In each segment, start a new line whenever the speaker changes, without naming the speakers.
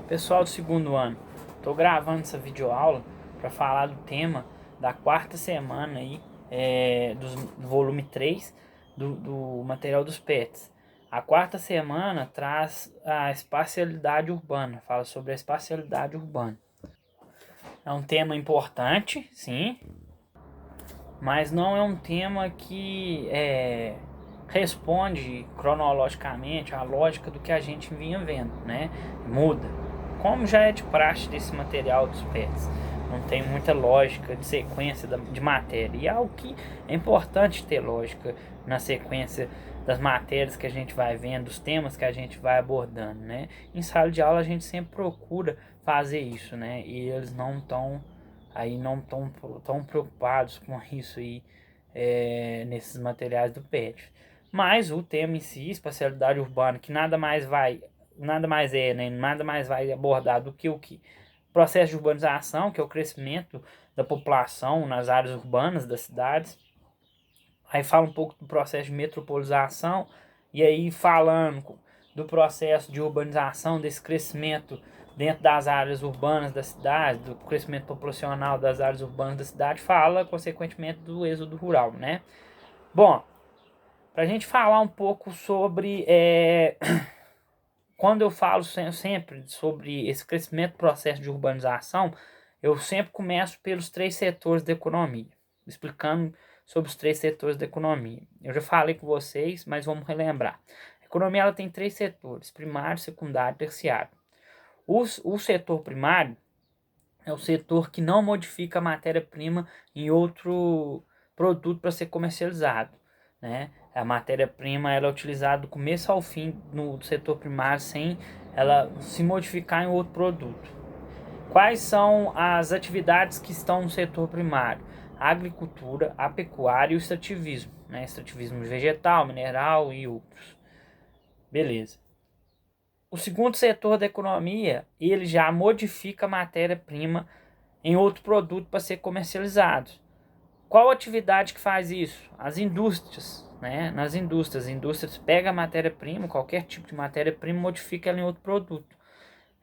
Pessoal do segundo ano, estou gravando essa videoaula para falar do tema da quarta semana aí, do volume 3 do material dos PETs. A quarta semana traz a espacialidade urbana, fala sobre a espacialidade urbana. É um tema importante, sim, mas não é um tema que responde cronologicamente à lógica do que a gente vinha vendo, né? Muda. Como já é de praxe desse material dos PETs. Não tem muita lógica de sequência de matéria. E é algo que é importante ter lógica na sequência das matérias que a gente vai vendo, dos temas que a gente vai abordando, né? Em sala de aula a gente sempre procura fazer isso, né? E eles não estão tão preocupados com isso aí, nesses materiais do PET. Mas o tema em si, espacialidade urbana, que nada mais é, né? Nada mais vai abordar do que o processo de urbanização, que é o crescimento da população nas áreas urbanas das cidades. Aí fala um pouco do processo de metropolização, e aí falando do processo de urbanização, desse crescimento dentro das áreas urbanas da cidade, do crescimento populacional das áreas urbanas da cidade, fala consequentemente do êxodo rural, né? Bom, para a gente falar um pouco sobre, quando eu falo sempre sobre esse crescimento, processo de urbanização, eu sempre começo pelos três setores da economia, explicando sobre os três setores da economia. Eu já falei com vocês, mas vamos relembrar. A economia ela tem três setores: primário, secundário e terciário. O setor primário é o setor que não modifica a matéria-prima em outro produto para ser comercializado, né? A matéria-prima ela é utilizada do começo ao fim no setor primário sem ela se modificar em outro produto. Quais são as atividades que estão no setor primário? A agricultura, a pecuária e o extrativismo, né? Extrativismo vegetal, mineral e outros. Beleza. O segundo setor da economia, ele já modifica a matéria-prima em outro produto para ser comercializado. Qual atividade que faz isso? As indústrias, né? Nas indústrias, as indústrias pegam a matéria-prima, qualquer tipo de matéria-prima, modifica ela em outro produto,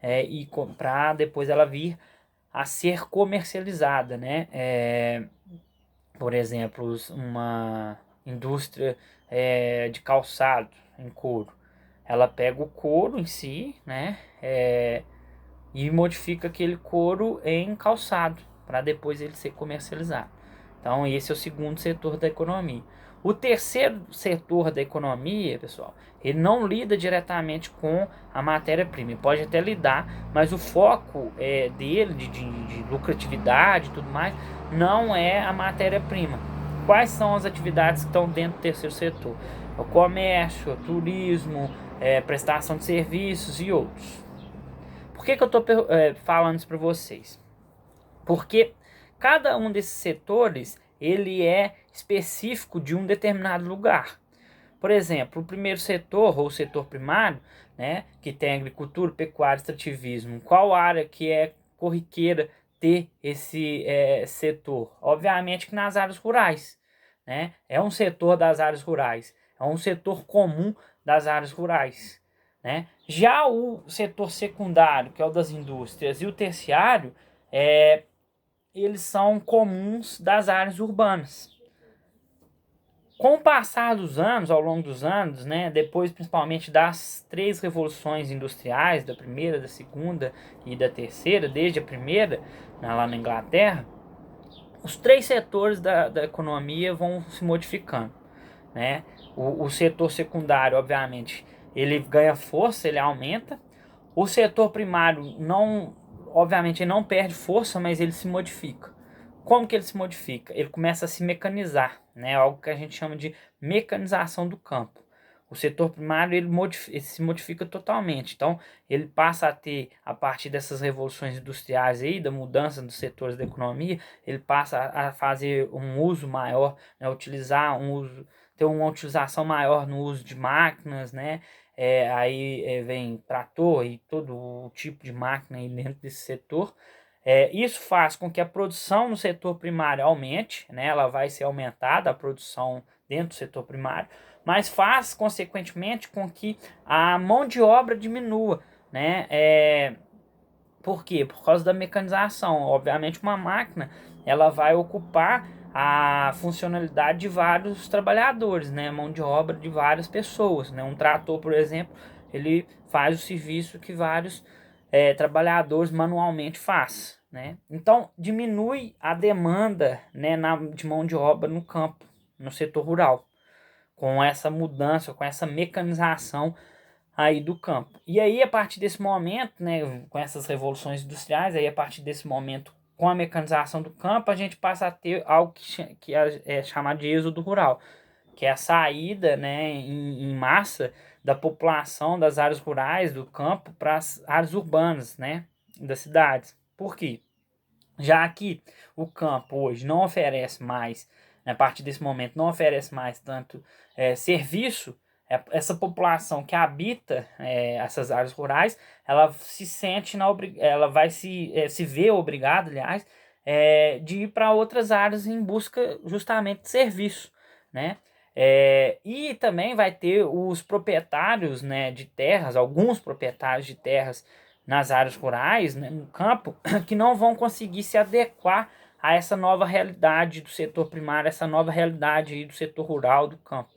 e para depois ela vir a ser comercializada, né? Por exemplo, uma indústria de calçado em couro, ela pega o couro em si, né? E modifica aquele couro em calçado para depois ele ser comercializado. Então esse é o segundo setor da economia. O terceiro setor da economia, pessoal, ele não lida diretamente com a matéria-prima. Ele pode até lidar, mas o foco dele de lucratividade e tudo mais não é a matéria-prima. Quais são as atividades que estão dentro do terceiro setor? O comércio, o turismo, prestação de serviços e outros. Por que eu estou falando isso para vocês? Porque cada um desses setores ele é específico de um determinado lugar. Por exemplo, o primeiro setor, ou o setor primário, né, que tem agricultura, pecuária, extrativismo, qual área que é corriqueira ter esse setor? Obviamente que nas áreas rurais, né? É um setor das áreas rurais, é um setor comum das áreas rurais, né? Já o setor secundário, que é o das indústrias, e o terciário, eles são comuns das áreas urbanas. Com o passar dos anos, ao longo dos anos, né, depois principalmente das três revoluções industriais, da primeira, da segunda e da terceira, desde a primeira, lá na Inglaterra, os três setores da economia vão se modificando, né? O setor secundário, obviamente, ele ganha força, ele aumenta. O setor primário não, obviamente, ele não perde força, mas ele se modifica. Como que ele se modifica? Ele começa a se mecanizar, né? Algo que a gente chama de mecanização do campo. O setor primário ele se modifica totalmente. Então, ele passa a ter, a partir dessas revoluções industriais aí, da mudança dos setores da economia, ele passa a fazer um uso maior, né? Ter uma utilização maior no uso de máquinas, né? Aí vem trator e todo o tipo de máquina aí dentro desse setor. Isso faz com que a produção no setor primário aumente, né? Ela vai ser aumentada, a produção dentro do setor primário, mas faz, consequentemente, com que a mão de obra diminua, né? Por quê? Por causa da mecanização. Obviamente uma máquina ela vai ocupar a funcionalidade de vários trabalhadores, né? Mão de obra de várias pessoas, né? Um trator, por exemplo, ele faz o serviço que vários trabalhadores manualmente faz, né? Então diminui a demanda, né, de mão de obra no campo, no setor rural, com essa mudança, com essa mecanização aí do campo. E aí, a partir desse momento, né, com essas revoluções industriais, aí a partir desse momento, com a mecanização do campo, a gente passa a ter algo que é chamado de êxodo rural, que é a saída, né, em massa da população das áreas rurais do campo para as áreas urbanas, né, das cidades. Por quê? Já que o campo hoje não oferece mais, né, a partir desse momento, não oferece mais tanto serviço, essa população que habita essas áreas rurais, ela se sente ela vai se ver obrigada, aliás, de ir para outras áreas em busca justamente de serviço, né? E também vai ter os proprietários, né, de terras, alguns proprietários de terras nas áreas rurais, né, no campo, que não vão conseguir se adequar a essa nova realidade do setor primário, essa nova realidade do setor rural do campo.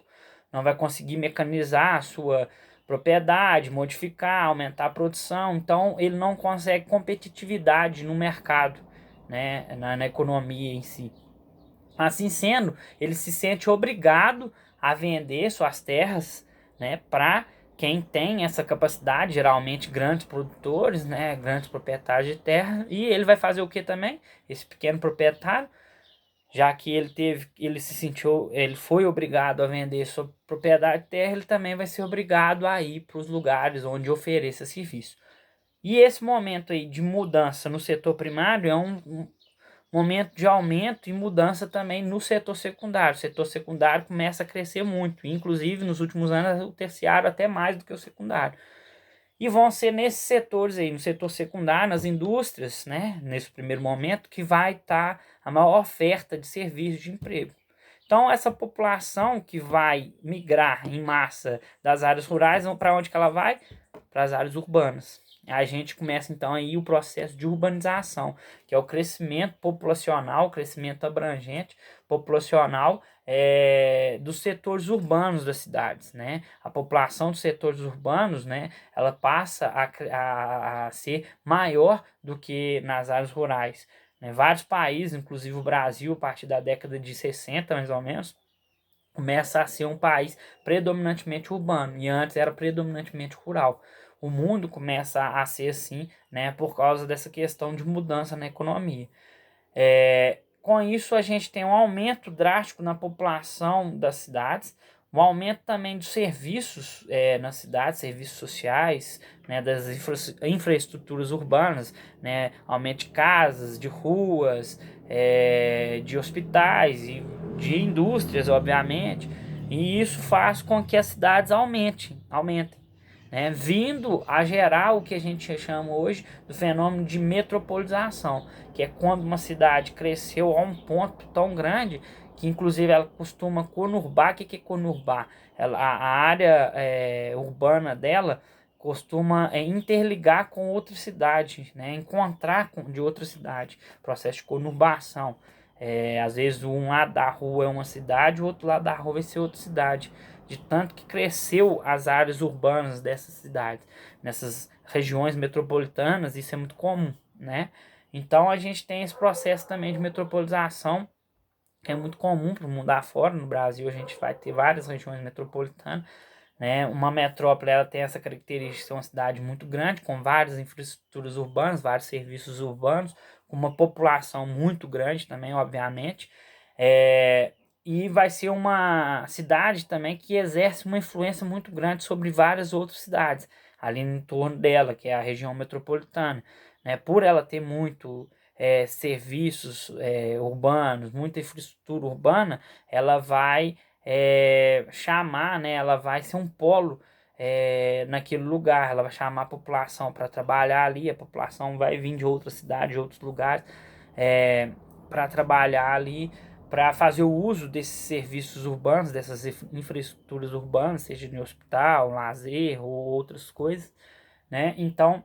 Não vai conseguir mecanizar a sua propriedade, modificar, aumentar a produção, então ele não consegue competitividade no mercado, né, na economia em si. Assim sendo, ele se sente obrigado a vender suas terras, né, para quem tem essa capacidade, geralmente grandes produtores, né, grandes proprietários de terra, e ele vai fazer o que também? Esse pequeno proprietário, já que ele foi obrigado a vender sua propriedade de terra, ele também vai ser obrigado a ir para os lugares onde ofereça serviço. E esse momento aí de mudança no setor primário é um momento de aumento e mudança também no setor secundário. O setor secundário começa a crescer muito, inclusive nos últimos anos o terciário até mais do que o secundário. E vão ser nesses setores aí, no setor secundário, nas indústrias, né, nesse primeiro momento, que vai estar a maior oferta de serviços de emprego. Então, essa população que vai migrar em massa das áreas rurais, para onde que ela vai? Para as áreas urbanas. A gente começa então aí o processo de urbanização, que é o crescimento populacional, o crescimento abrangente populacional dos setores urbanos das cidades, né? A população dos setores urbanos, né, ela passa a ser maior do que nas áreas rurais, né? Vários países, inclusive o Brasil, a partir da década de 60, mais ou menos, começa a ser um país predominantemente urbano, e antes era predominantemente rural. O mundo começa a ser assim, né, por causa dessa questão de mudança na economia. Com isso, a gente tem um aumento drástico na população das cidades, um aumento também dos serviços nas cidades, serviços sociais, né, das infraestruturas urbanas, né, aumento de casas, de ruas, de hospitais e de indústrias, obviamente, e isso faz com que as cidades aumentem, né, vindo a gerar o que a gente chama hoje do fenômeno de metropolização, que é quando uma cidade cresceu a um ponto tão grande que inclusive ela costuma conurbar. O que é conurbar? A área urbana dela costuma interligar com outra cidade, né? Encontrar de outra cidade, processo de conurbação. Às vezes um lado da rua é uma cidade, o outro lado da rua vai ser outra cidade, de tanto que cresceu as áreas urbanas dessas cidades, nessas regiões metropolitanas, isso é muito comum, né? Então a gente tem esse processo também de metropolização, que é muito comum para o mundo afora. No Brasil a gente vai ter várias regiões metropolitanas, né? Uma metrópole ela tem essa característica de ser uma cidade muito grande, com várias infraestruturas urbanas, vários serviços urbanos, com uma população muito grande também, obviamente. E vai ser uma cidade também que exerce uma influência muito grande sobre várias outras cidades ali em torno dela, que é a região metropolitana, né? Por ela ter muito serviços urbanos, muita infraestrutura urbana, ela vai chamar, né? Ela vai ser um polo naquele lugar, ela vai chamar a população para trabalhar ali, a população vai vir de outras cidades, de outros lugares, para trabalhar ali, para fazer o uso desses serviços urbanos, dessas infraestruturas urbanas, seja em hospital, lazer ou outras coisas, né? Então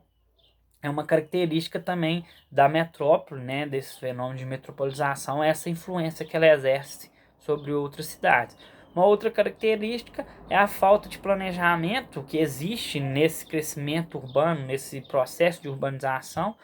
é uma característica também da metrópole, né, desse fenômeno de metropolização, essa influência que ela exerce sobre outras cidades. Uma outra característica é a falta de planejamento que existe nesse crescimento urbano, nesse processo de urbanização,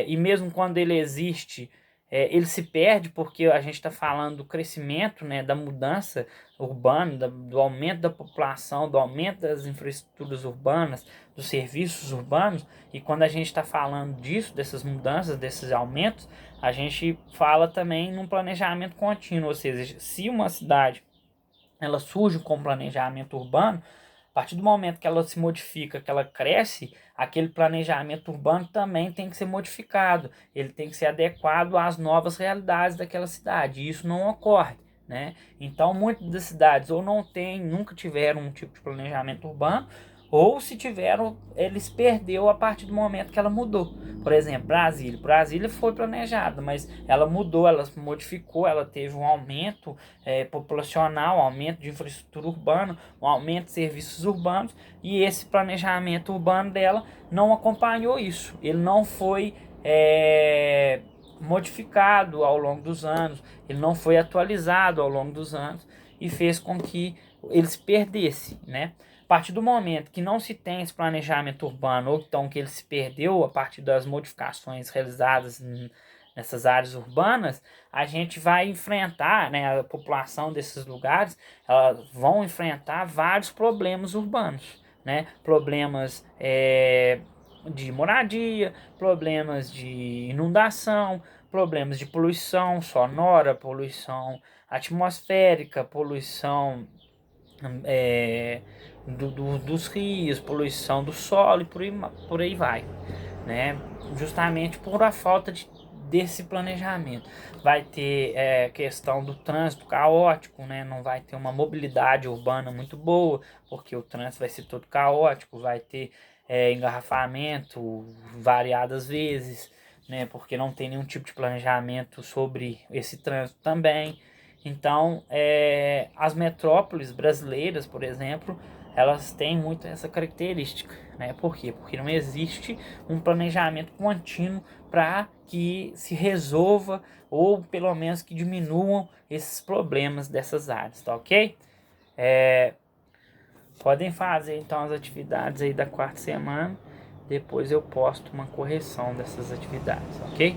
e mesmo quando ele existe, ele se perde porque a gente está falando do crescimento, né, da mudança urbana, do aumento da população, do aumento das infraestruturas urbanas, dos serviços urbanos, e quando a gente está falando disso, dessas mudanças, desses aumentos, a gente fala também num planejamento contínuo, ou seja, se uma cidade ela surge com planejamento urbano, a partir do momento que ela se modifica, que ela cresce, aquele planejamento urbano também tem que ser modificado, ele tem que ser adequado às novas realidades daquela cidade, e isso não ocorre, né? Então, muitas das cidades ou não têm, nunca tiveram um tipo de planejamento urbano, ou se tiveram, eles perdeu a partir do momento que ela mudou. Por exemplo, Brasília. Brasília foi planejada, mas ela mudou, ela se modificou, ela teve um aumento populacional, um aumento de infraestrutura urbana, um aumento de serviços urbanos, e esse planejamento urbano dela não acompanhou isso. Ele não foi modificado ao longo dos anos, ele não foi atualizado ao longo dos anos e fez com que ele se perdesse, né? A partir do momento que não se tem esse planejamento urbano, ou então que ele se perdeu a partir das modificações realizadas nessas áreas urbanas, a gente vai enfrentar, né, a população desses lugares, elas vão enfrentar vários problemas urbanos, né? Problemas de moradia, problemas de inundação, problemas de poluição sonora, poluição atmosférica, poluição dos rios, poluição do solo e por aí vai, né? Justamente por a falta desse planejamento. Vai ter questão do trânsito caótico, né? Não vai ter uma mobilidade urbana muito boa, porque o trânsito vai ser todo caótico, vai ter engarrafamento variadas vezes, né? Porque não tem nenhum tipo de planejamento sobre esse trânsito também. Então, as metrópoles brasileiras, por exemplo, elas têm muito essa característica, né? Por quê? Porque não existe um planejamento contínuo para que se resolva ou pelo menos que diminuam esses problemas dessas áreas, tá ok? Podem fazer então as atividades aí da quarta semana, depois eu posto uma correção dessas atividades, ok?